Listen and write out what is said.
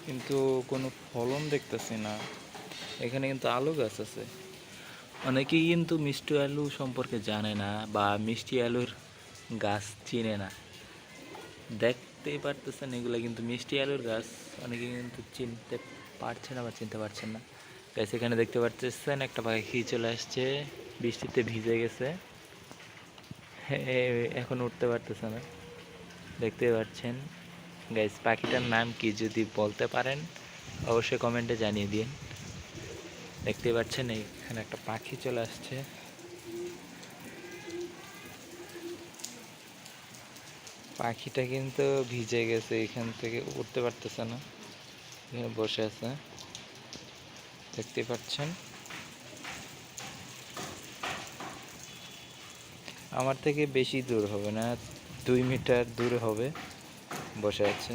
কিন্তু কোনো ফলন দেখতেছি না। এখানে কিন্তু আলু গাছ আছে। অনেকেই কিন্তু মিষ্টি আলু সম্পর্কে জানে না বা মিষ্টি আলুর গাছ চিনে না। দেখতেই পারতেছেন এগুলো কিন্তু মিষ্টি আলুর গাছ। অনেকে কিন্তু চিনতে পারছে না বা চিনতে পারছেন না। গাছ এখানে দেখতে পাচ্ছেন একটা পাখি চলে আসছে, বৃষ্টিতে ভিজে গেছে। এখন উঠতে পারতেছে না, দেখতে পাচ্ছেন। গাইস পাখিটার নাম কি যদি বলতে পারেন অবশ্যই কমেন্টে জানিয়ে দিন। দেখতে পাচ্ছেন এখানে একটা পাখি চলে আসছে। পাখিটা কিন্তু ভিজে গেছে, এখান থেকে উঠতে পারতেছে না, এখানে বসে আছে, দেখতে পাচ্ছেন। আমার থেকে বেশি দূর হবে না, 2 মিটার দূরে হবে, বসে আছে।